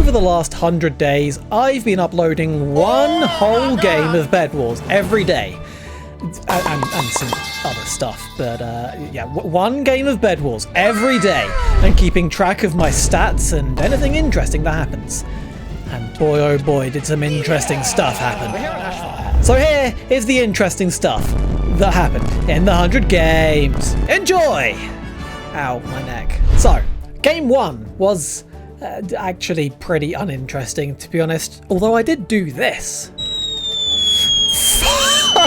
over the last 100 days, I've been uploading one whole game of Bed Wars every day. And some other stuff, but yeah, one game of Bed Wars every day, and keeping track of my stats and anything interesting that happens. And boy oh boy, did some interesting stuff happen. So here is the interesting stuff that happened in the 100 games. Enjoy! Ow, my neck. So, game 1 was actually pretty uninteresting, to be honest, although I did do this.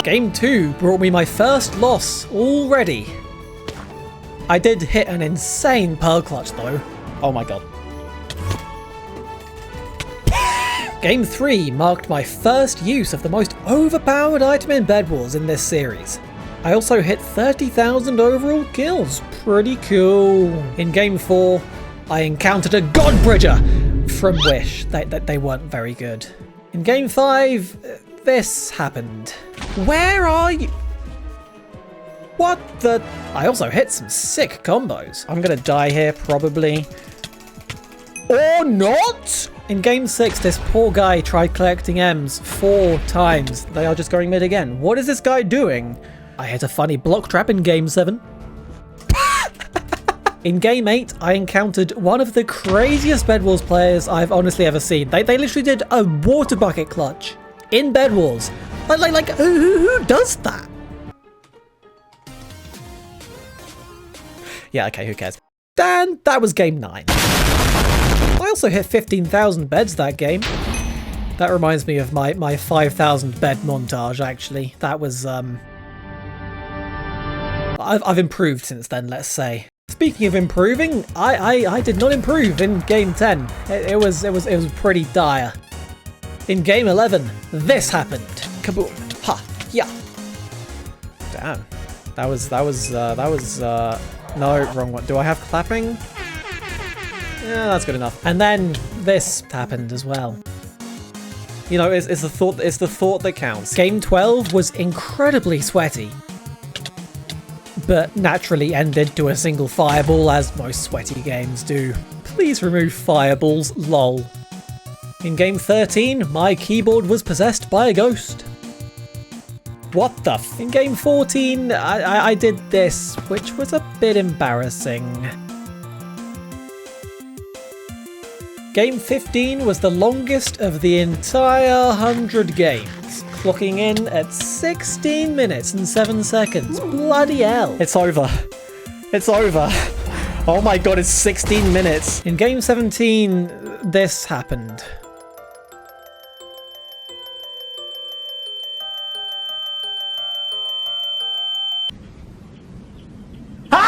Game 2 brought me my first loss already. I did hit an insane pearl clutch though. Oh my god. Game 3 marked my first use of the most overpowered item in Bed Wars in this series. I also hit 30,000 overall kills. Pretty cool. In Game 4, I encountered a God Bridger from Wish. They weren't very good. In Game 5, this happened. Where are you? What the? I also hit some sick combos. I'm gonna die here probably. Or not? In Game 6, this poor guy tried collecting M's 4 times. They are just going mid again. What is this guy doing? I hit a funny block trap in Game 7. In Game 8, I encountered one of the craziest Bed Wars players I've honestly ever seen. They literally did a water bucket clutch in Bed Wars. Like who does that? Yeah, okay, who cares? And that was Game 9. I also hit 15,000 beds that game. That reminds me of my 5,000 bed montage, actually. That was, I've improved since then, let's say. Speaking of improving, I did not improve in Game 10. It was pretty dire. In Game 11, this happened. Kaboom. Ha. Yeah. Damn. That was no, wrong one. Do I have clapping? Yeah, that's good enough. And then this happened as well. You know, it's the thought that counts. Game 12 was incredibly sweaty, but naturally ended to a single fireball, as most sweaty games do. Please remove fireballs, lol. In Game 13, my keyboard was possessed by a ghost. What the f? In Game 14, I did this, which was a bit embarrassing. Game 15 was the longest of the entire 100 games, clocking in at 16 minutes and 7 seconds. Bloody hell. It's over. It's over. Oh my god, it's 16 minutes. In Game 17, this happened.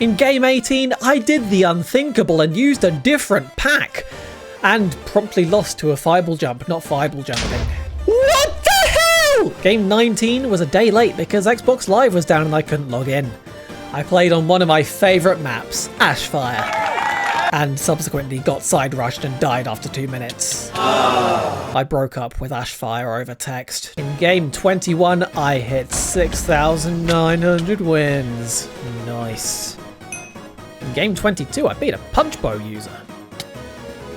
In Game 18, I did the unthinkable and used a different pack. And promptly lost to a fireball jump, not fireball jumping. What the hell? Game 19 was a day late because Xbox Live was down and I couldn't log in. I played on one of my favourite maps, Ashfire, and subsequently got side rushed and died after 2 minutes. I broke up with Ashfire over text. In Game 21, I hit 6,900 wins. Nice. In Game 22, I beat a punch bow user.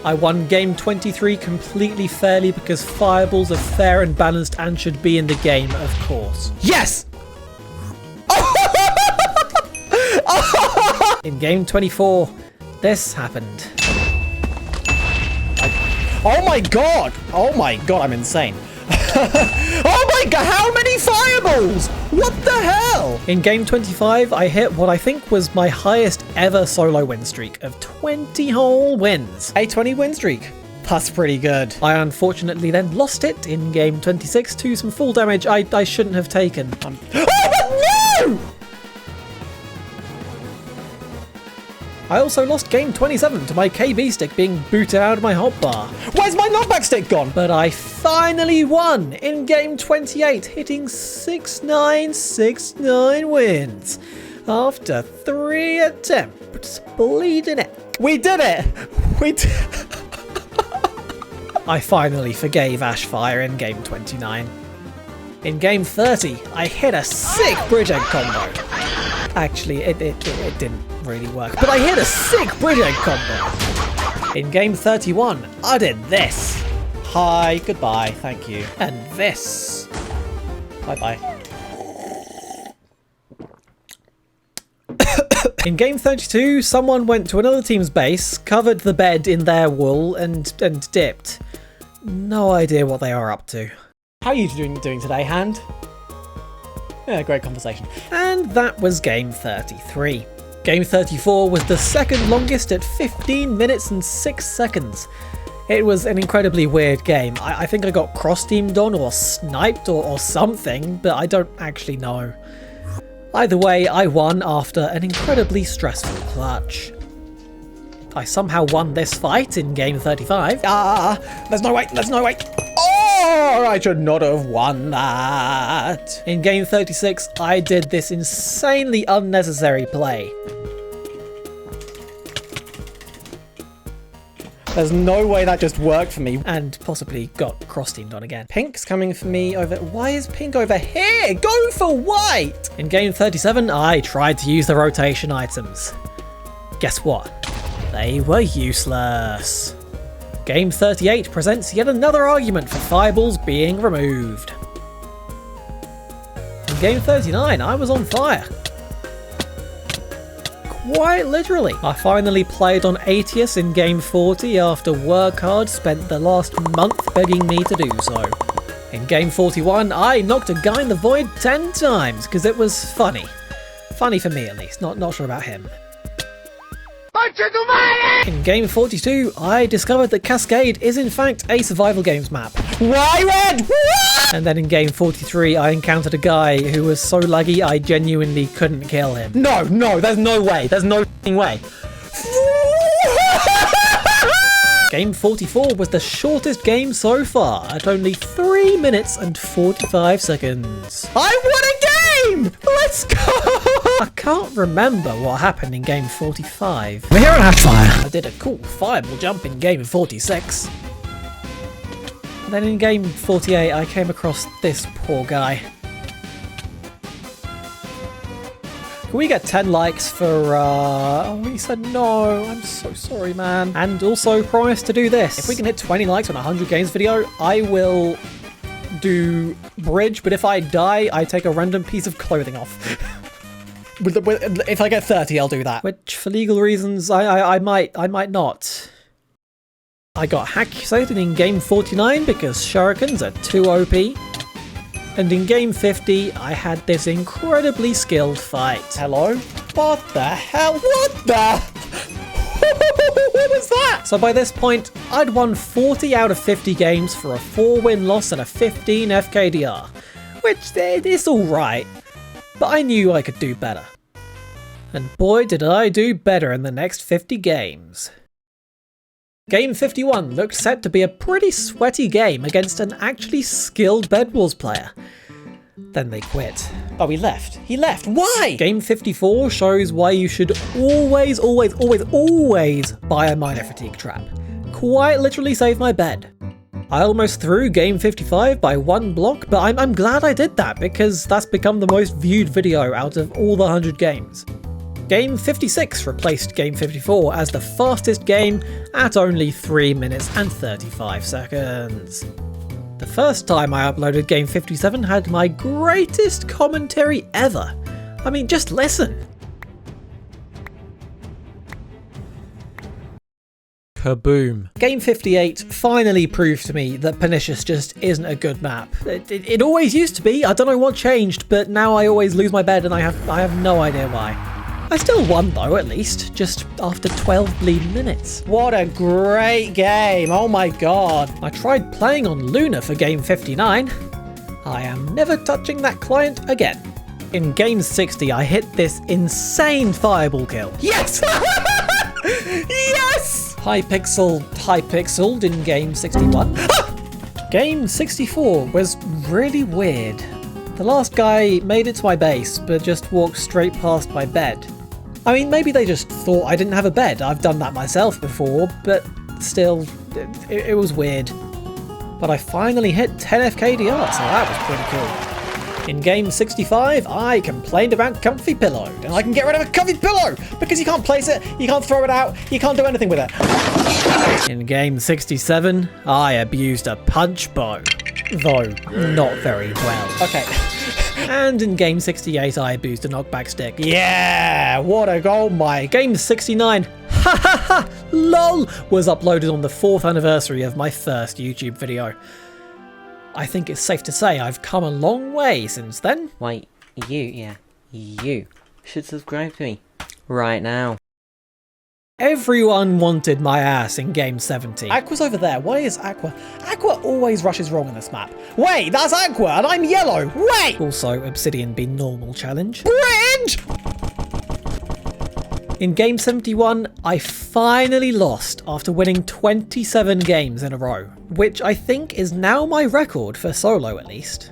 I won Game 23 completely fairly because fireballs are fair and balanced and should be in the game, of course. Yes! In Game 24, this happened. Oh my god! Oh my god, I'm insane. Oh my god, how many fireballs? What the hell? In Game 25, I hit what I think was my highest ever solo win streak of 20 whole wins. A 20 win streak. That's pretty good. I unfortunately then lost it in Game 26 to some full damage I shouldn't have taken. Oh, no! I also lost Game 27 to my KB stick being booted out of my hotbar. Where's my knockback stick gone? But I finally won in Game 28, hitting 6,969 wins after 3 attempts. Bleeding it. We did it! We did. I finally forgave Ashfire in Game 29. In Game 30, I hit a sick bridge egg combo. Actually, it didn't really work, but I hit a sick bridge egg combo. In game 31, I did this. Hi, goodbye, thank you. And this. Bye-bye. In game 32, someone went to another team's base, covered the bed in their wool, and dipped. No idea what they are up to. How are you doing today, Hand? Yeah, great conversation. And that was game 33. Game 34 was the second longest at 15 minutes and 6 seconds. It was an incredibly weird game. I think I got cross-teamed on or sniped or something, but I don't actually know. Either way, I won after an incredibly stressful clutch. I somehow won this fight in game 35. There's no way, Oh, I should not have won that. In game 36, I did this insanely unnecessary play. There's no way that just worked for me, and possibly got cross-teamed on again. Pink's coming for me over... Why is Pink over here? Go for white! In game 37, I tried to use the rotation items. Guess what? They were useless. Game 38 presents yet another argument for fireballs being removed. In game 39, I was on fire. Quite literally. I finally played on Atius in game 40 after Work Hard spent the last month begging me to do so. In game 41, I knocked a guy in the void 10 times because it was funny. Funny for me at least, not sure about him. In game 42, I discovered that Cascade is in fact a survival games map. Why red? And then in game 43, I encountered a guy who was so laggy I genuinely couldn't kill him. No, there's no way. There's no way. Game 44 was the shortest game so far at only 3 minutes and 45 seconds. I won a game! Let's go! I can't remember what happened in game 45. We're here on Hatchfire. I did a cool fireball jump in game 46. And then in game 48, I came across this poor guy. Can we get 10 likes for, oh, he said no, I'm so sorry, man. And also promise to do this. If we can hit 20 likes on a 100 games video, I will do bridge, but if I die, I take a random piece of clothing off. If I get 30, I'll do that. Which, for legal reasons, I might not. I got accusated in game 49 because shurikens are too OP. And in game 50, I had this incredibly skilled fight. Hello? What the hell? What the? What was that? So by this point, I'd won 40 out of 50 games for a 4-win loss and a 15 FKDR. Which, is alright. But I knew I could do better. And boy did I do better in the next 50 games. Game 51 looked set to be a pretty sweaty game against an actually skilled Bedwars player. Then they quit. But we left. He left. Why? Game 54 shows why you should always buy a Miner fatigue trap. Quite literally saved my bed. I almost threw game 55 by 1 block, but I'm glad I did that because that's become the most viewed video out of all the 100 games. Game 56 replaced game 54 as the fastest game at only 3 minutes and 35 seconds. The first time I uploaded game 57 had my greatest commentary ever. I mean, just listen. Kaboom. Game 58 finally proved to me that Pernicious just isn't a good map. It always used to be, I don't know what changed, but now I always lose my bed and I have no idea why. I still won though, at least, just after 12 bleeding minutes. What a great game, oh my god. I tried playing on Luna for game 59. I am never touching that client again. In game 60, I hit this insane fireball kill. Yes! Yes! Hypixeled in game 61. Game 64 was really weird. The last guy made it to my base, but just walked straight past my bed. I mean, maybe they just thought I didn't have a bed. I've done that myself before, but still, it was weird. But I finally hit 10 FKDR, so that was pretty cool. In game 65, I complained about comfy pillow, and I can get rid of a comfy pillow because you can't place it, you can't throw it out, you can't do anything with it. In game 67, I abused a punch bow, though not very well. Okay. And in game 68, I abused a knockback stick. Yeah, what a goal, my. Game 69, ha ha ha, lol, was uploaded on the 4th anniversary of my first YouTube video. I think it's safe to say I've come a long way since then. Wait, you should subscribe to me right now. Everyone wanted my ass in game 70. Aqua's over there. Why is Aqua? Aqua always rushes wrong on this map. Wait, that's Aqua and I'm yellow. Wait! Also, Obsidian be normal challenge. Bridge! In game 71, I finally lost after winning 27 games in a row, which I think is now my record for solo at least.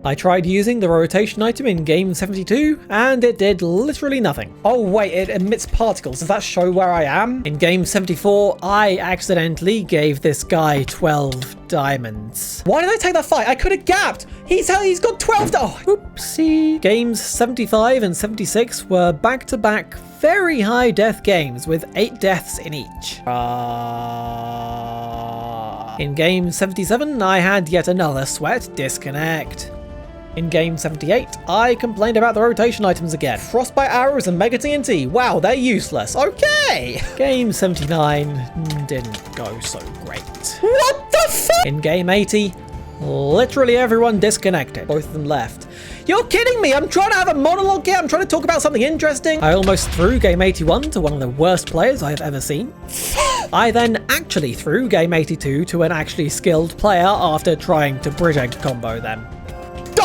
I tried using the rotation item in game 72 and it did literally nothing. Oh wait, it emits particles. Does that show where I am? In game 74, I accidentally gave this guy 12 diamonds. Why did I take that fight? I could have gapped. He's got 12. Oh, oopsie. Games 75 and 76 were back-to-back very high death games with 8 deaths in each. In game 77, I had yet another sweat disconnect. In game 78, I complained about the rotation items again. Frostbite arrows and Mega TNT. Wow, they're useless. Okay. Game 79 didn't go so great. What the fuck? In game 80, literally everyone disconnected. Both of them left. You're kidding me. I'm trying to have a monologue here. I'm trying to talk about something interesting. I almost threw game 81 to one of the worst players I have ever seen. I then actually threw game 82 to an actually skilled player after trying to bridge egg combo them.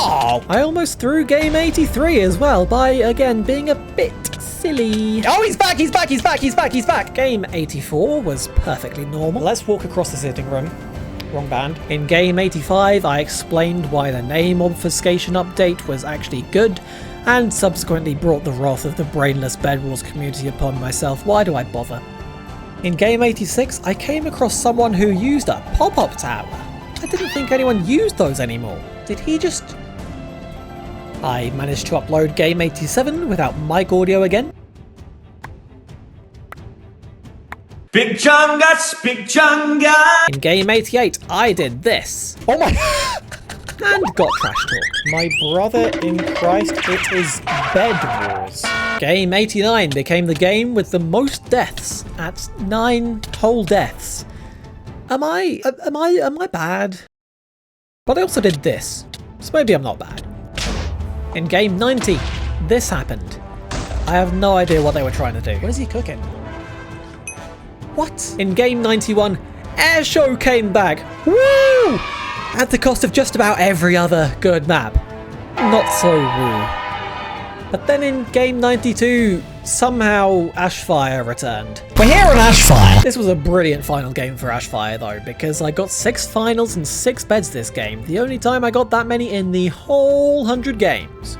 Oh! I almost threw game 83 as well by, again, being a bit silly. Oh, he's back, he's back, he's back, he's back, he's back. Game 84 was perfectly normal. Let's walk across the sitting room. Wrong band. In game 85, I explained why the name obfuscation update was actually good and subsequently brought the wrath of the brainless Bedwars community upon myself. Why do I bother? In game 86, I came across someone who used a pop-up tower. I didn't think anyone used those anymore. Did he just... I managed to upload game 87 without mic audio again. Big Chungus, Big Chungus! In game 88, I did this. Oh my... and got trash talk. My brother in Christ, it is Bedwars. Game 89 became the game with the most deaths at 9 whole deaths. Am I bad? But I also did this, so maybe I'm not bad. In game 90, this happened. I have no idea what they were trying to do. What is he cooking? What? In game 91, Airshow came back. Woo! At the cost of just about every other good map. Not so woo. But then in game 92, somehow Ashfire returned. We're here on Ashfire! This was a brilliant final game for Ashfire though, because I got 6 finals and 6 beds this game, the only time I got that many in the whole 100 games.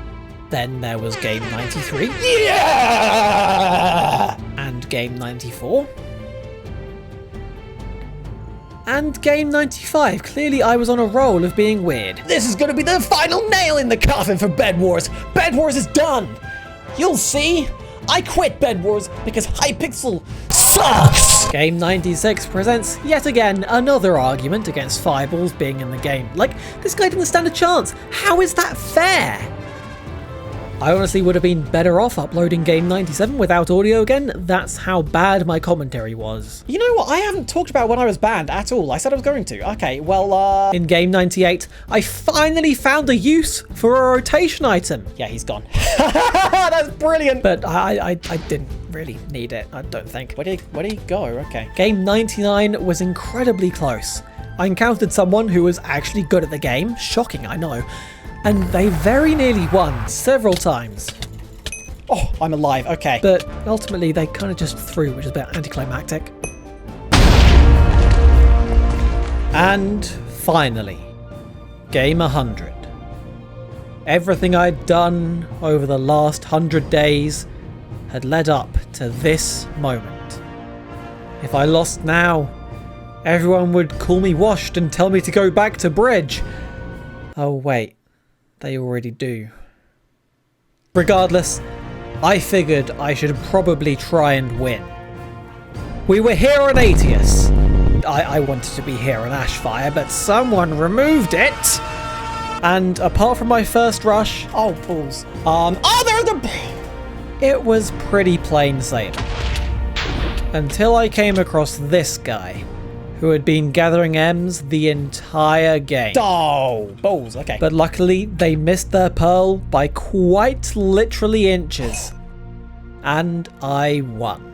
Then there was game 93. Yeah! And game 94. And game 95. Clearly I was on a roll of being weird. This is gonna be the final nail in the coffin for Bedwars. Bedwars is done. You'll see. I quit Bedwars because Hypixel sucks. Game 96 presents yet again another argument against Fireballs being in the game. Like, this guy didn't stand a chance. How is that fair? I honestly would have been better off uploading game 97 without audio again. That's how bad my commentary was. You know what? I haven't talked about when I was banned at all. I said I was going to. Okay, well, in game 98, I finally found a use for a rotation item. Yeah, he's gone. That's brilliant. But I didn't really need it, I don't think. Where did he go? Okay. Game 99 was incredibly close. I encountered someone who was actually good at the game. Shocking, I know. And they very nearly won several times. Oh, I'm alive, okay. But ultimately they kind of just threw, which is a bit anticlimactic. And finally, game 100. Everything I'd done over the last 100 days had led up to this moment. If I lost now, everyone would call me washed and tell me to go back to bridge. Oh wait. They already do. Regardless, I figured I should probably try and win. We were here on Atius. I wanted to be here on Ashfire, but someone removed it. And apart from my first rush, oh balls. It was pretty plain sailing. Until I came across this guy, who had been gathering M's the entire game. Oh, balls, okay. But luckily, they missed their pearl by quite literally inches. And I won.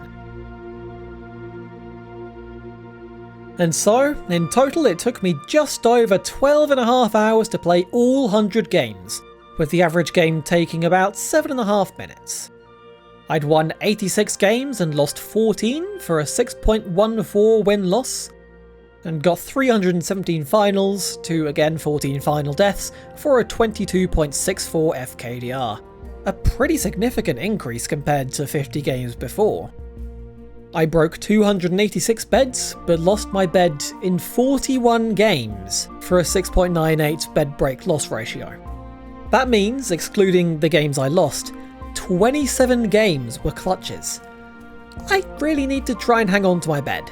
And so, in total, it took me just over 12.5 hours to play all 100 games, with the average game taking about 7.5 minutes. I'd won 86 games and lost 14 for a 6.14 win-loss, and got 317 finals to, again, 14 final deaths for a 22.64 FKDR. A pretty significant increase compared to 50 games before. I broke 286 beds, but lost my bed in 41 games for a 6.98 bed break loss ratio. That means, excluding the games I lost, 27 games were clutches. I really need to try and hang on to my bed.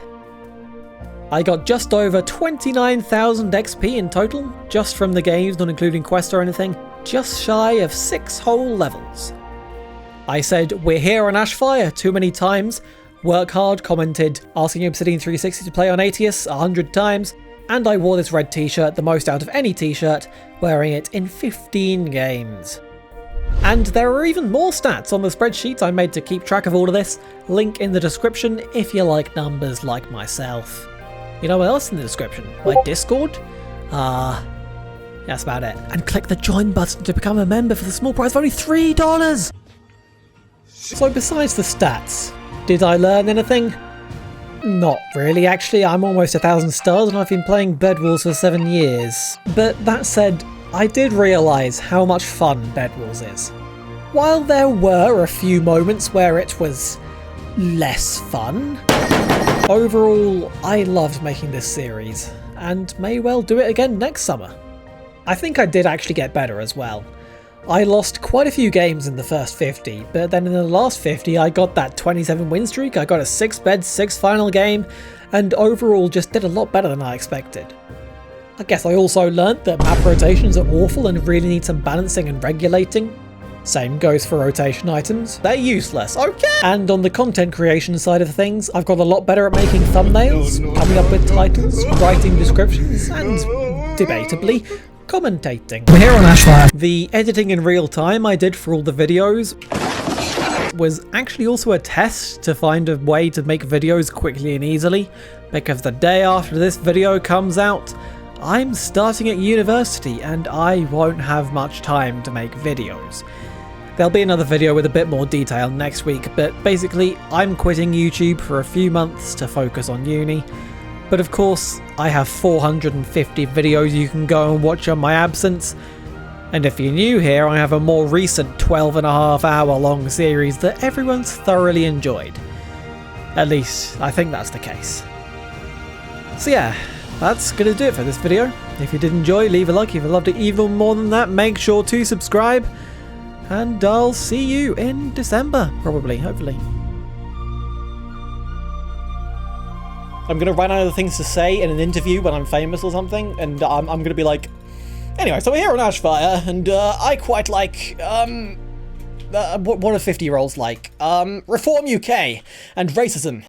I got just over 29,000 XP in total, just from the games, not including quests or anything, just shy of 6 whole levels. I said, "We're here on Ashfire" too many times. Work Hard commented, asking Obsidian 360 to play on Atius 100 times, and I wore this red t-shirt the most out of any t-shirt, wearing it in 15 games. And there are even more stats on the spreadsheet I made to keep track of all of this, link in the description if you like numbers like myself. You know what else in the description? My Discord? That's about it. And click the join button to become a member for the small price of only $3! So besides the stats, did I learn anything? Not really, actually. I'm almost 1,000 stars and I've been playing Bedwars for 7 years. But that said, I did realise how much fun Bedwars is. While there were a few moments where it was less fun, overall, I loved making this series, and may well do it again next summer. I think I did actually get better as well. I lost quite a few games in the first 50, but then in the last 50 I got that 27 win streak, I got a 6 bed, 6 final game, and overall just did a lot better than I expected. I guess I also learnt that map rotations are awful and really need some balancing and regulating. Same goes for rotation items, they're useless, okay! And on the content creation side of things, I've got a lot better at making thumbnails, coming up with titles, writing descriptions, and, debatably, commentating. We're here on Ashfire. The editing in real time I did for all the videos was actually also a test to find a way to make videos quickly and easily, because the day after this video comes out, I'm starting at university and I won't have much time to make videos. There'll be another video with a bit more detail next week, but basically I'm quitting YouTube for a few months to focus on uni. But of course, I have 450 videos you can go and watch on my absence. And if you're new here, I have a more recent 12.5 hour long series that everyone's thoroughly enjoyed. At least, I think that's the case. So yeah, that's gonna do it for this video. If you did enjoy, leave a like. If you loved it even more than that, make sure to subscribe. And I'll see you in December, probably, hopefully. I'm going to run out of things to say in an interview when I'm famous or something, and I'm going to be like, anyway, so we're here on Ashfire, and I quite like, what are 50-year-olds like? Reform UK, and racism.